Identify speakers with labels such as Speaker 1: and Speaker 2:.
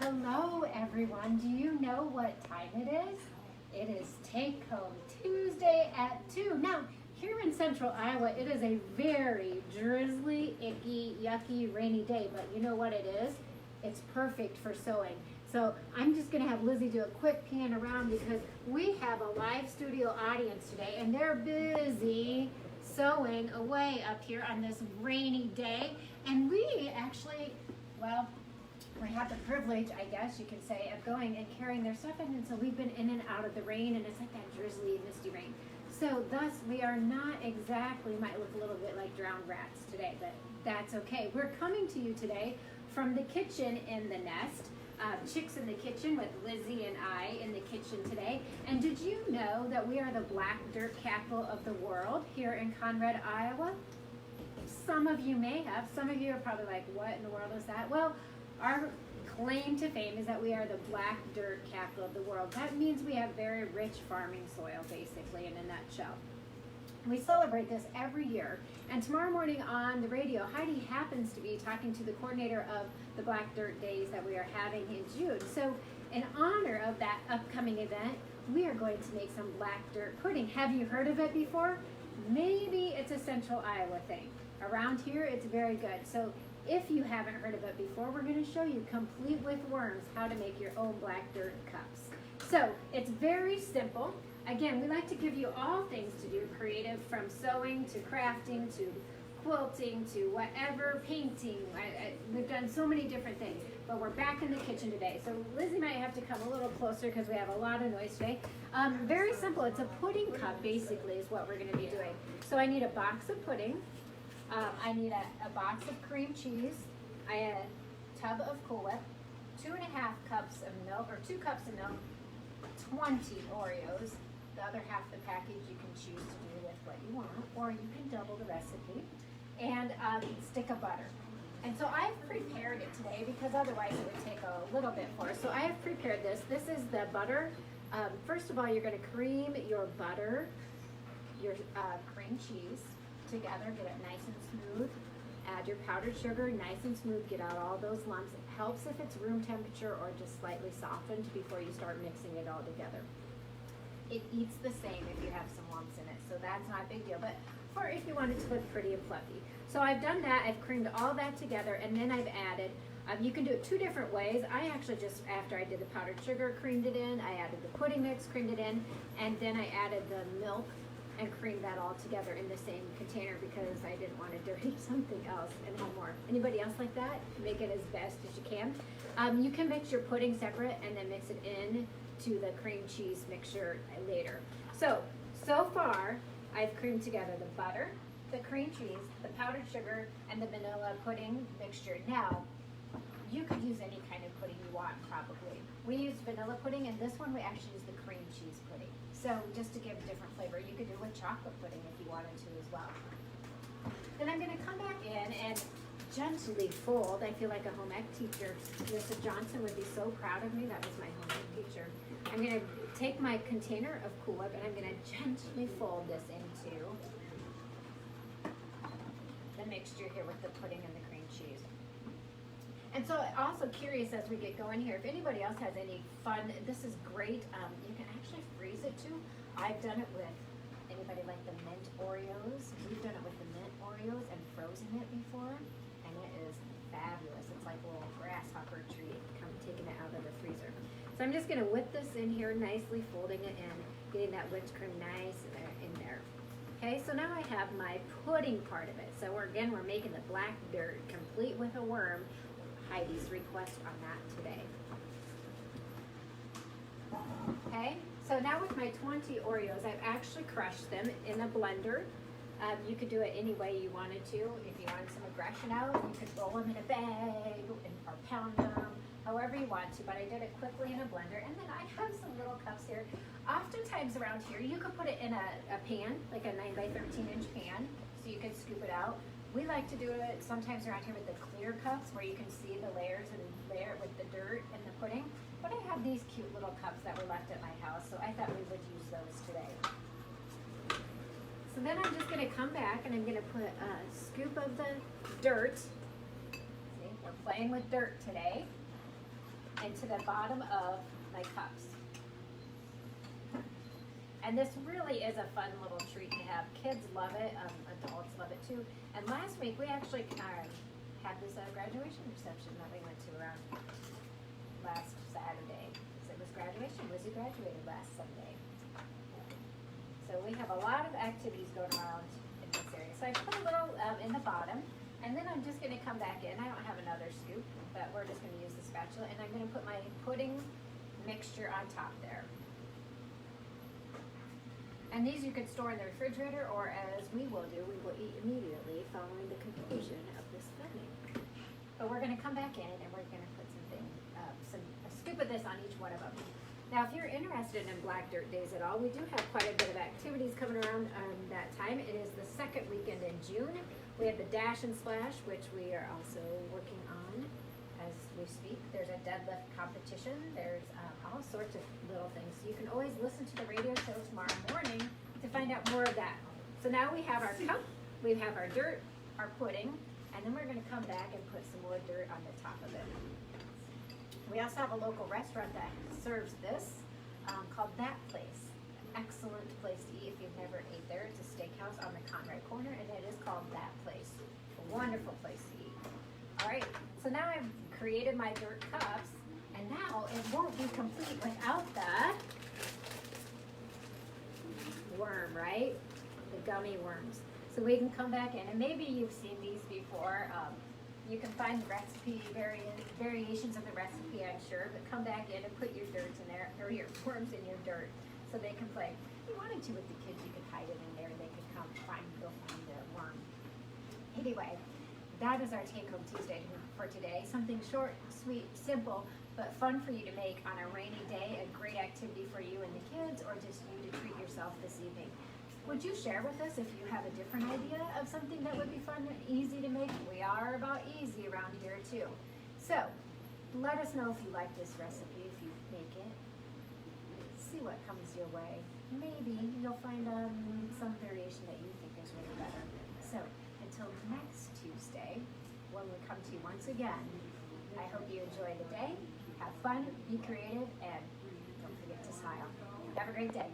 Speaker 1: Hello everyone. Do you know what time it is? It is Take Home Tuesday at 2. Now, here in central Iowa, it is a very drizzly, icky, yucky, rainy day, but you know what it is? It's perfect for sewing. So I'm just gonna have Lizzie do a quick pan around because we have a live studio audience today and they're busy sewing away up here on this rainy day. And we actually, well, we have the privilege, I guess you can say, of going and carrying their stuff in, and so we've been in and out of the rain, and it's like that drizzly, misty rain. So thus, we are not exactly, might look a little bit like drowned rats today, but that's okay. We're coming to you today from the kitchen in the nest, Chicks in the Kitchen with Lizzie and I in the kitchen today. And did you know that we are the black dirt capital of the world here in Conrad, Iowa? Some of you may have. Some of you are probably like, what in the world is that? Well, our claim to fame is that we are the black dirt capital of the world. That means we have very rich farming soil, basically, in a nutshell. We celebrate this every year. And tomorrow morning on the radio, Heidi happens to be talking to the coordinator of the Black Dirt Days that we are having in June. So in honor of that upcoming event, we are going to make some black dirt pudding. Have you heard of it before? Maybe it's a central Iowa thing. Around here, it's very good. So if you haven't heard of it before, we're going to show you, complete with worms, how to make your own black dirt cups. So it's very simple. Again, we like to give you all things to do creative, from sewing to crafting to quilting to whatever, painting. We've done so many different things, but we're back in the kitchen today. So Lizzie might have to come a little closer because we have a lot of noise today. Very simple. It's a pudding cup, basically, is what we're going to be doing. So I need a box of pudding. I need a box of cream cheese, a tub of Cool Whip, 2.5 cups of milk, or 2 cups of milk, 20 Oreos. The other half of the package you can choose to do with what you want, or you can double the recipe, and a stick of butter. And so I've prepared it today because otherwise it would take a little bit more. So I have prepared this. This is the butter. First of all, you're going to cream your butter, your cream cheese together, get it nice and smooth. Add your powdered sugar, nice and smooth, get out all those lumps. It helps if it's room temperature or just slightly softened before you start mixing it all together. It eats the same if you have some lumps in it, so that's not a big deal, but for if you want it to look pretty and fluffy. So I've done that, I've creamed all that together, and then I've added, you can do it 2 different ways. I actually just, after I did the powdered sugar, creamed it in, I added the pudding mix, creamed it in, and then I added the milk and cream that all together in the same container because I didn't want to dirty something else and have more. Anybody else like that? Make it as best as you can. You can mix your pudding separate and then mix it in to the cream cheese mixture later. So far I've creamed together the butter, the cream cheese, the powdered sugar, and the vanilla pudding mixture. Now, you could use any kind of pudding you want probably. We used vanilla pudding, and this one we actually used the cream cheese pudding. So just to give a different flavor, you could do it with chocolate pudding if you wanted to as well. Then I'm going to come back in and gently fold. I feel like a home ec teacher. Mrs. Johnson would be so proud of me. That was my home ec teacher. I'm going to take my container of Cool Whip and I'm going to gently fold this into the mixture here with the pudding and the cream cheese. And so also curious as we get going here, if anybody else has any fun, this is great. You can actually freeze it too. I've done it with, anybody like the mint Oreos? We've done it with the mint Oreos and frozen it before, and it is fabulous. It's like a little grasshopper treat, taking it out of the freezer. So I'm just gonna whip this in here nicely, folding it in, getting that whipped cream nice in there. Okay, so now I have my pudding part of it. So we're making the black dirt, complete with a worm. Heidi's request on that today. Okay, so now with my 20 Oreos, I've actually crushed them in a blender. You could do it any way you wanted to. If you wanted some aggression out, you could roll them in a bag or pound them, however you want to, but I did it quickly in a blender. And then I have some little cups here. Oftentimes around here, you could put it in a pan, like a 9 by 13 inch pan, so you could scoop it out. We like to do it sometimes around here with the clear cups where you can see the layers and layer it with the dirt and the pudding. But I have these cute little cups that were left at my house, so I thought we would use those today. So then I'm just going to come back and I'm going to put a scoop of the dirt. See, we're playing with dirt today. into the bottom of my cups. And this really is a fun little treat to have. Kids love it, adults love it too. And last week we actually had this graduation reception that we went to around last Saturday. So it was graduation. Lizzie graduated last Sunday. So we have a lot of activities going around in this area. So I put a little in the bottom, and then I'm just going to come back in. I don't have another scoop, but we're just going to use the spatula, and I'm going to put my pudding mixture on top there. And these you could store in the refrigerator, or as we will do, we will eat immediately following the conclusion of this filming. But we're going to come back in, and we're going to put a scoop of this on each one of them. Now, if you're interested in Black Dirt Days at all, we do have quite a bit of activities coming around that time. It is the second weekend in June. We have the Dash and Splash, which we are also working on as we speak. There's a deadlift competition. There's all sorts of little things. You can always listen to the radio show tomorrow morning to find out more of that. So now we have our cup, we have our dirt, our pudding, and then we're going to come back and put some more dirt on the top of it. We also have a local restaurant that serves this called That Place. Excellent place to eat if you've never ate there. It's a steakhouse on the Conrad corner, and it is called That Place. A wonderful place to eat. All right, so now I've created my dirt cups, and now it won't be complete without the worm, right? The gummy worms. So we can come back in, and maybe you've seen these before. You can find the recipe, variations of the recipe, I'm sure, but come back in and put your dirt in there, or your worms in your dirt, so they can play. If you wanted to with the kids, you could hide it in there, and they could go find the worm. Anyway, that is our Take Home Tuesday for today. Something short, sweet, simple, but fun for you to make on a rainy day, a great activity for you and the kids, or just you to treat yourself this evening. Would you share with us if you have a different idea of something that would be fun and easy to make? We are about easy around here too. So let us know if you like this recipe, if you make it. See what comes your way. Maybe you'll find some variation that you think is really better. So until next Tuesday, when we come to you once again, I hope you enjoy the day, have fun, be creative, and don't forget to smile. Have a great day.